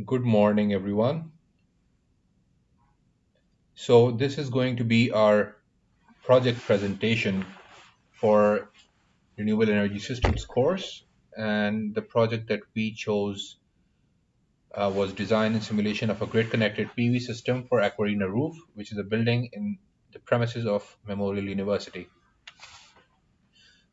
Good morning, everyone. So, this is going to be our project presentation for Renewable Energy Systems course. And the project that we chose was design and simulation of a grid connected PV system for Aquarena Roof, which is a building in the premises of Memorial University.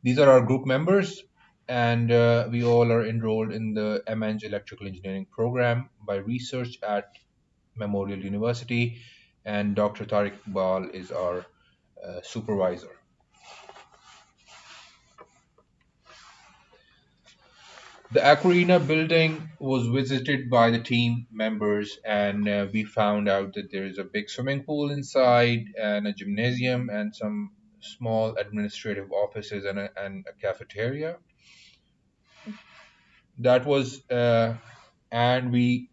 These are our group members, and we all are enrolled in the MEng Electrical Engineering program by research at Memorial University, and Dr. Tariq Iqbal is our supervisor. The Aquarena building was visited by the team members, and we found out that there is a big swimming pool inside, and a gymnasium, and some small administrative offices, and a cafeteria. That was, and we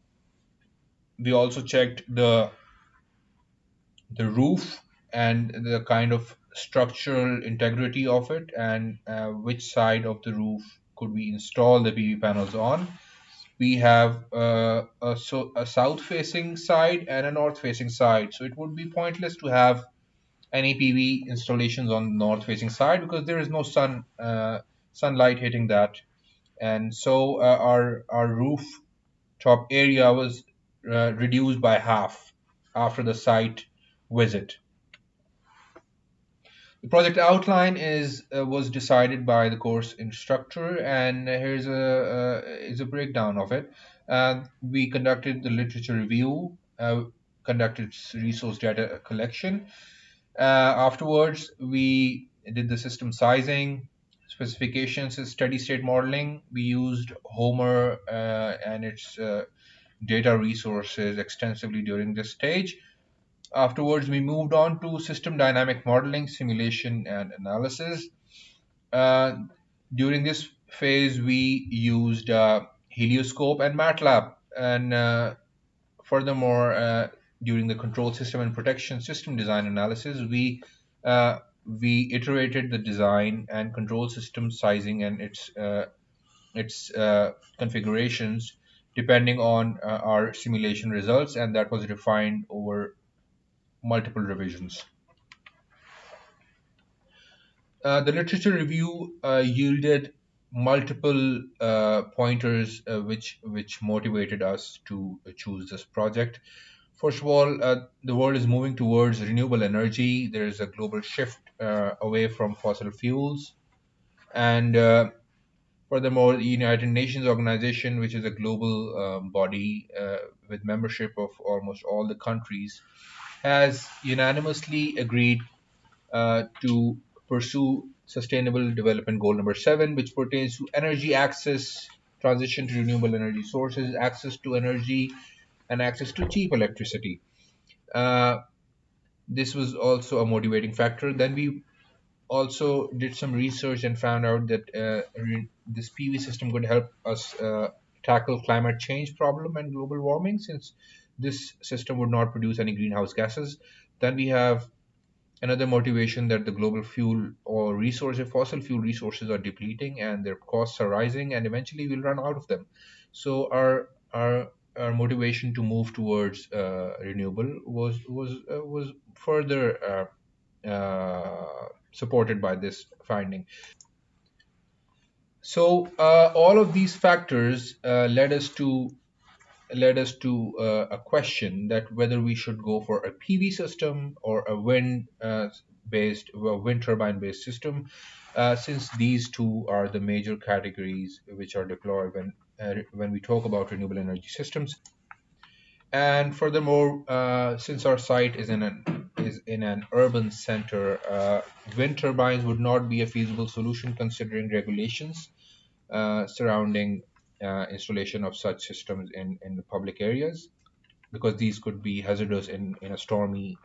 also checked the roof and the kind of structural integrity of it, and which side of the roof could we install the PV panels on. We have a south facing side and a north facing side, so it would be pointless to have any PV installations on the north facing side because there is no sunlight hitting that. And so our rooftop area was reduced by half after the site visit. The project outline is was decided by the course instructor, and here's a breakdown of it. We conducted the literature review, conducted resource data collection. Afterwards, we did the system sizing, specifications, and steady state modeling. We used Homer and its data resources extensively during this stage. Afterwards, we moved on to system dynamic modeling, simulation, and analysis. Uh, During this phase, we used Helioscope and MATLAB. And furthermore, during the control system and protection system design analysis, we iterated the design and control system sizing and its configurations depending on our simulation results, and that was refined over multiple revisions. The literature review yielded multiple pointers which motivated us to choose this project. First of all, the world is moving towards renewable energy. There is a global shift away from fossil fuels, and furthermore, the United Nations organization, which is a global body with membership of almost all the countries, has unanimously agreed to pursue Sustainable Development Goal number 7, which pertains to energy access, transition to renewable energy sources, access to energy, and access to cheap electricity. Uh, this was also a motivating factor. Then we also did some research and found out that this PV system could help us tackle climate change problem and global warming, since this system would not produce any greenhouse gases. Then we have another motivation that the global fuel or fossil fuel resources are depleting and their costs are rising, and eventually we'll run out of them. So our motivation to move towards renewable was further supported by this finding. So all of these factors led us to a question that whether we should go for a PV system or a wind turbine based system, since these two are the major categories which are deployed when we talk about renewable energy systems. And furthermore, since our site is in an urban center, wind turbines would not be a feasible solution considering regulations surrounding installation of such systems in the public areas, because these could be hazardous in a stormy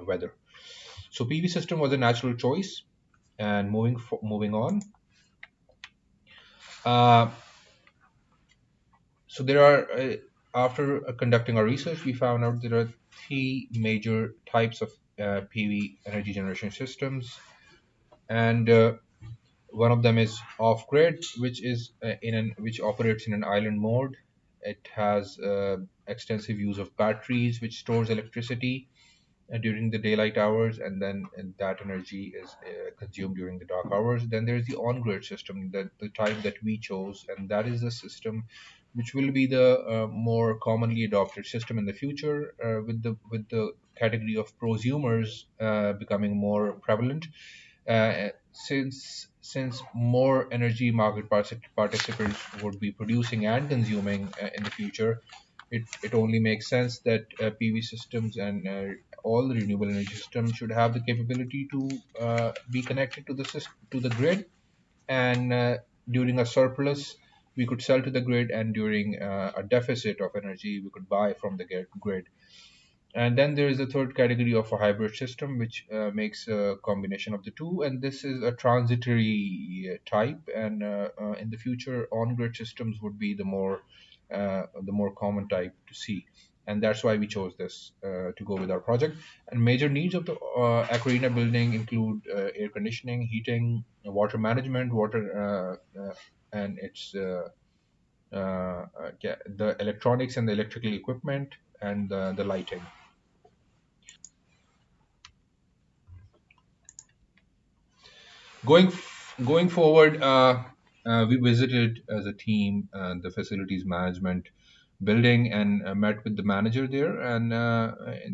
weather. So PV system was a natural choice. And moving on, uh, so there are after conducting our research, we found out there are three major types of PV energy generation systems, and one of them is off grid, which operates in an island mode. it has extensive use of batteries, which stores electricity during the daylight hours, and then that energy is consumed during the dark hours. Then there's the on-grid system, that the type that we chose, and that is the system which will be the more commonly adopted system in the future, with the category of prosumers becoming more prevalent, since more energy market participants would be producing and consuming in the future. It only makes sense that PV systems and all the renewable energy systems should have the capability to be connected to the to the grid, and during a surplus we could sell to the grid, and during a deficit of energy we could buy from the grid. And then there is a third category of a hybrid system, which makes a combination of the two. And this is a transitory type. And in the future, on-grid systems would be the more common type to see. And that's why we chose this to go with our project. And major needs of the Aquarena building include air conditioning, heating, water management, and its the electronics and the electrical equipment, and the lighting. Going forward, we visited as a team the facilities management building, and met with the manager there, and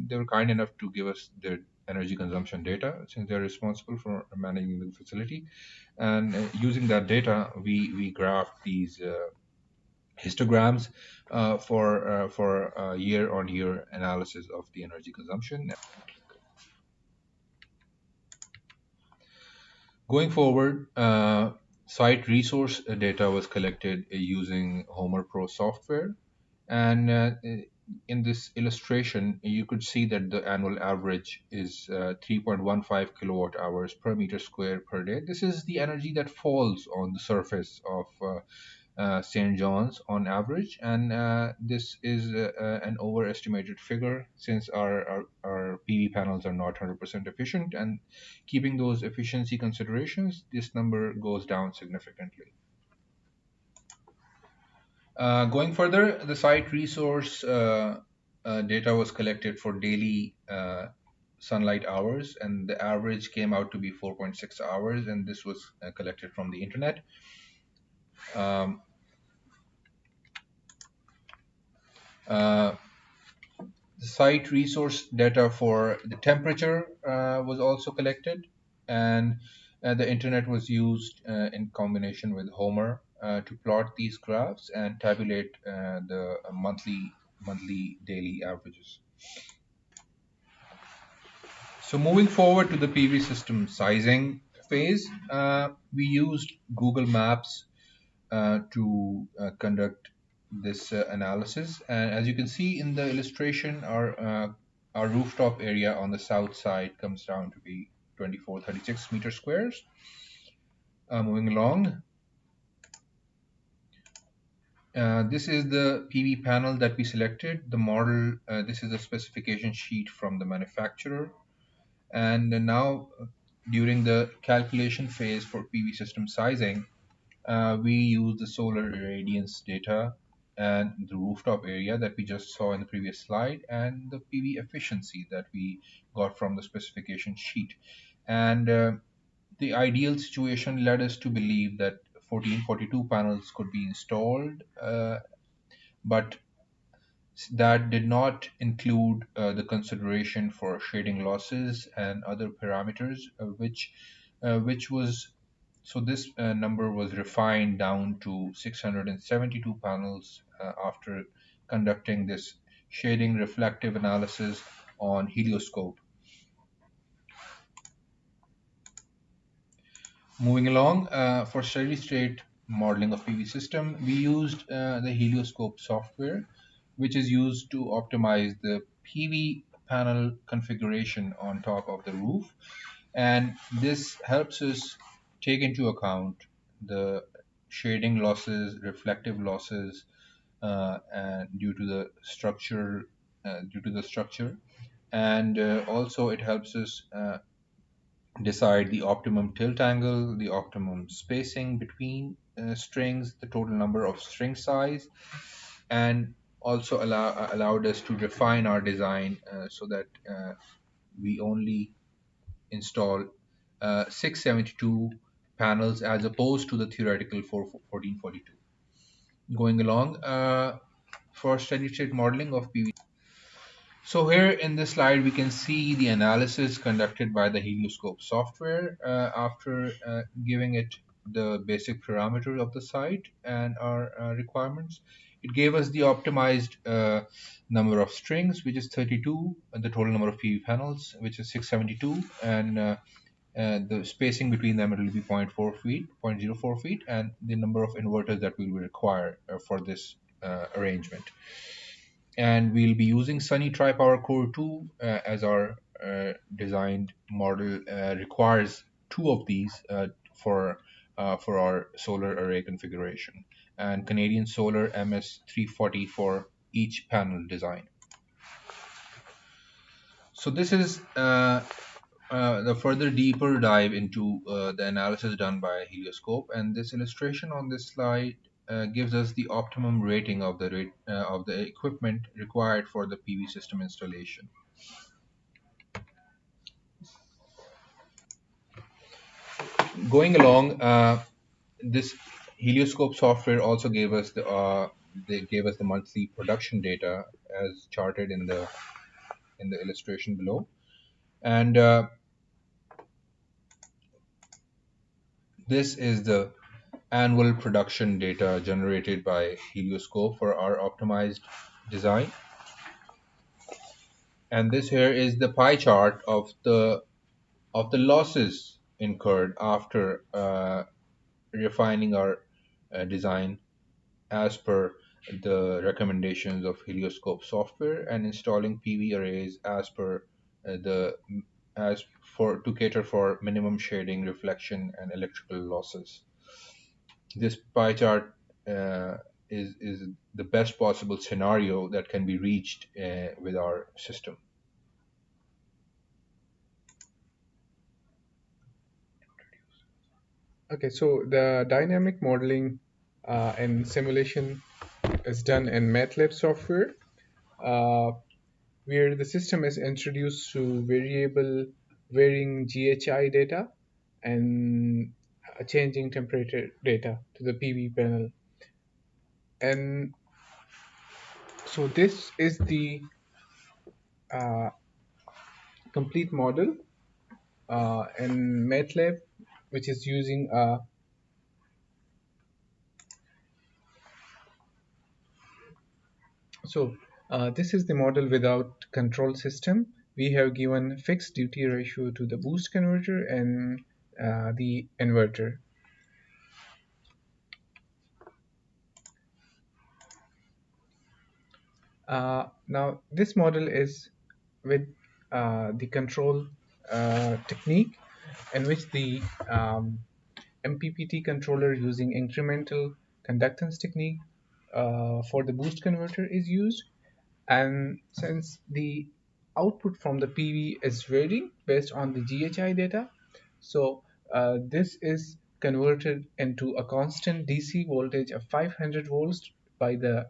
they were kind enough to give us their energy consumption data, since they're responsible for managing the facility. And using that data, we graphed these histograms for year-on-year analysis of the energy consumption. Going forward, site resource data was collected using Homer Pro software. And in this illustration, you could see that the annual average is 3.15 kilowatt hours per meter square per day. This is the energy that falls on the surface of St. John's on average, and this is an overestimated figure, since our PV panels are not 100% efficient, and keeping those efficiency considerations, this number goes down significantly. Going further, the site resource data was collected for daily sunlight hours, and the average came out to be 4.6 hours, and this was collected from the internet. Um, uh, the site resource data for the temperature was also collected, and the internet was used in combination with Homer to plot these graphs and tabulate the monthly daily averages. So moving forward to the PV system sizing phase, we used Google Maps to conduct this analysis. And as you can see in the illustration, our rooftop area on the south side comes down to be 2436 meter squares. Moving along, this is the PV panel that we selected. The model, this is a specification sheet from the manufacturer. And now, during the calculation phase for PV system sizing, we use the solar irradiance data and the rooftop area that we just saw in the previous slide, and the PV efficiency that we got from the specification sheet. And the ideal situation led us to believe that 1442 panels could be installed, but that did not include the consideration for shading losses and other parameters, which was so this number was refined down to 672 panels after conducting this shading reflective analysis on helioscope. Moving along, for steady state modeling of PV system, we used the helioscope software, which is used to optimize the PV panel configuration on top of the roof. And this helps us take into account the shading losses, reflective losses, and due to the structure, and also it helps us decide the optimum tilt angle, the optimum spacing between strings, the total number of string size, and also allowed us to refine our design so that we only install 672 panels as opposed to the theoretical 1442. Going along, for steady state modeling of PV. So here in this slide, we can see the analysis conducted by the Helioscope software after giving it the basic parameters of the site and our requirements. It gave us the optimized number of strings, which is 32, and the total number of PV panels, which is 672, and the spacing between them will be zero point 0.4 feet, 0.04 feet, and the number of inverters that we will require for this arrangement. And we'll be using Sunny Tri-Power Core 2 as our designed model requires two of these for our solar array configuration, and Canadian Solar MS340 for each panel design. So this is the further deeper dive into the analysis done by Helioscope, and this illustration on this slide gives us the optimum rating of of the equipment required for the PV system installation. Going along, this Helioscope software also gave us the monthly production data as charted in the illustration below, and this is the annual production data generated by Helioscope for our optimized design. And this here is the pie chart of the losses incurred after refining our design as per the recommendations of Helioscope software and installing PV arrays as per the as for to cater for minimum shading, reflection, and electrical losses. This pie chart uh, is the best possible scenario that can be reached with our system. Okay, so the dynamic modeling and simulation is done in MATLAB software, uh, where the system is introduced to variable varying GHI data and changing temperature data to the PV panel. And so this is the uh, complete model in MATLAB, which is using this is the model without control system. We have given fixed duty ratio to the boost converter and the inverter. Now this model is with the control technique in which the MPPT controller using incremental conductance technique for the boost converter is used. And since the output from the PV is varying based on the GHI data, so this is converted into a constant DC voltage of 500 volts by the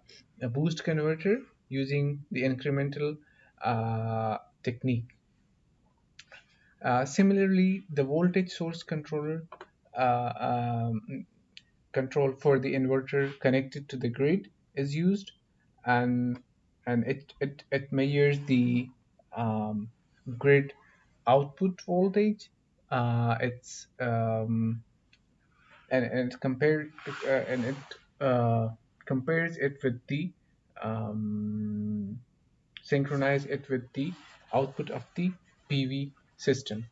boost converter using the incremental technique. Similarly, the voltage source controller uh, um, control for the inverter connected to the grid is used, and it measures the um, grid output voltage. It's and it compared and it compares it with the um, synchronize it with the output of the PV system.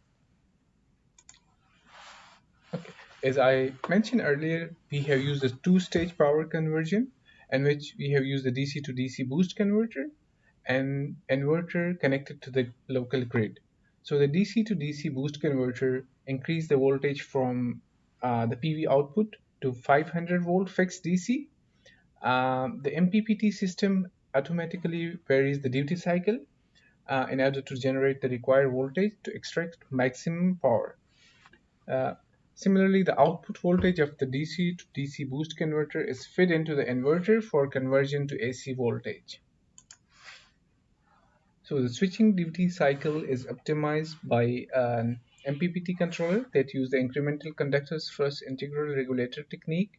Okay. As I mentioned earlier, we have used a two-stage power conversion in which we have used the DC to DC boost converter and inverter connected to the local grid. So the DC to DC boost converter increased the voltage from the PV output to 500 volt fixed DC. The MPPT system automatically varies the duty cycle in order to generate the required voltage to extract maximum power. Uh, Similarly, the output voltage of the DC to DC boost converter is fed into the inverter for conversion to AC voltage. So the switching duty cycle is optimized by an MPPT controller that use the incremental conductors first integral regulator technique.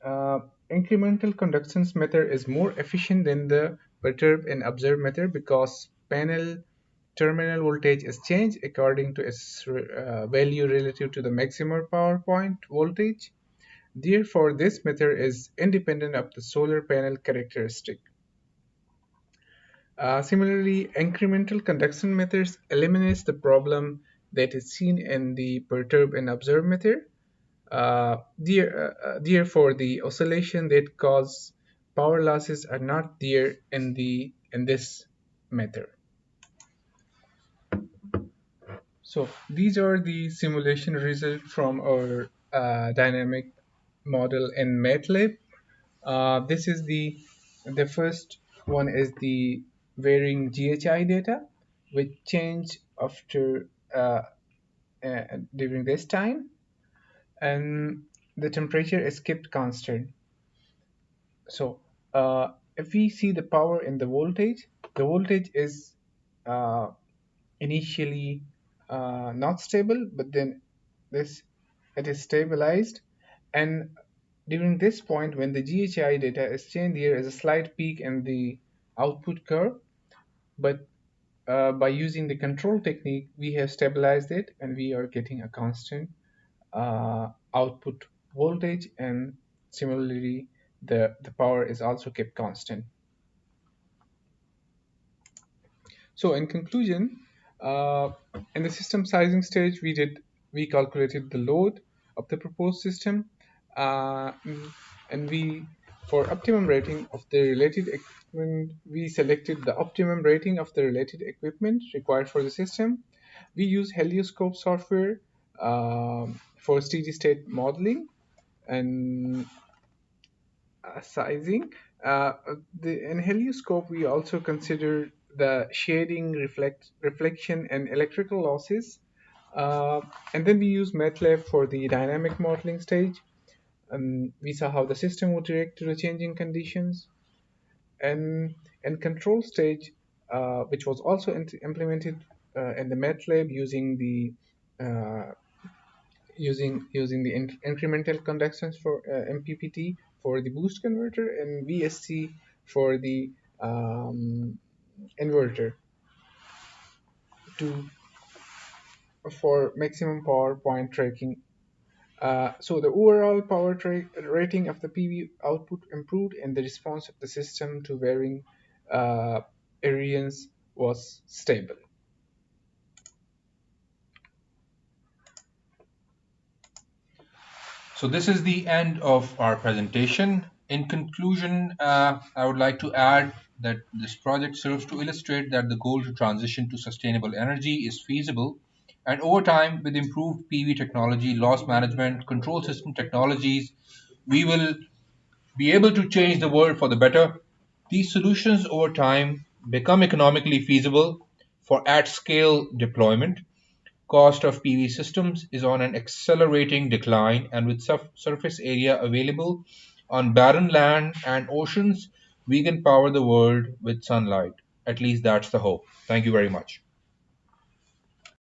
Uh, Incremental conductance method is more efficient than the perturb and observe method because panel terminal voltage is changed according to its value relative to the maximum power point voltage. Therefore, this method is independent of the solar panel characteristic. Similarly, incremental conduction methods eliminates the problem that is seen in the perturb and observe method. Therefore, the oscillation that cause power losses are not there in this method. So these are the simulation results from our dynamic model in MATLAB. This is the first one is the varying GHI data, which change after during this time, and the temperature is kept constant. So if we see the power in the voltage is uh, initially not stable, but then this it is stabilized, and during this point when the GHI data is changed, there is a slight peak in the output curve, but by using the control technique we have stabilized it and we are getting a constant output voltage, and similarly the power is also kept constant. So in conclusion, uh, in the system sizing stage, we calculated the load of the proposed system, uh, and we for optimum rating of the related equipment, we selected the optimum rating of the related equipment required for the system. We use Helioscope software for steady state modeling and sizing. Uh, in helioscope, we also consider the shading, reflection, and electrical losses. And then we use MATLAB for the dynamic modeling stage. We saw how the system would react to the changing conditions. And in control stage, which was also implemented in the MATLAB uh, using the incremental conductance for MPPT for the boost converter and VSC for the inverter to for maximum power point tracking. So the overall rating of the PV output improved, and the response of the system to varying uh, irradiance was stable. So this is the end of our presentation. In conclusion, I would like to add that this project serves to illustrate that the goal to transition to sustainable energy is feasible, and over time, with improved PV technology, loss management, control system technologies, we will be able to change the world for the better. These solutions over time become economically feasible for at scale deployment. Cost of PV systems is on an accelerating decline, and with surface area available on barren land and oceans, we can power the world with sunlight. At least that's the hope. Thank you very much.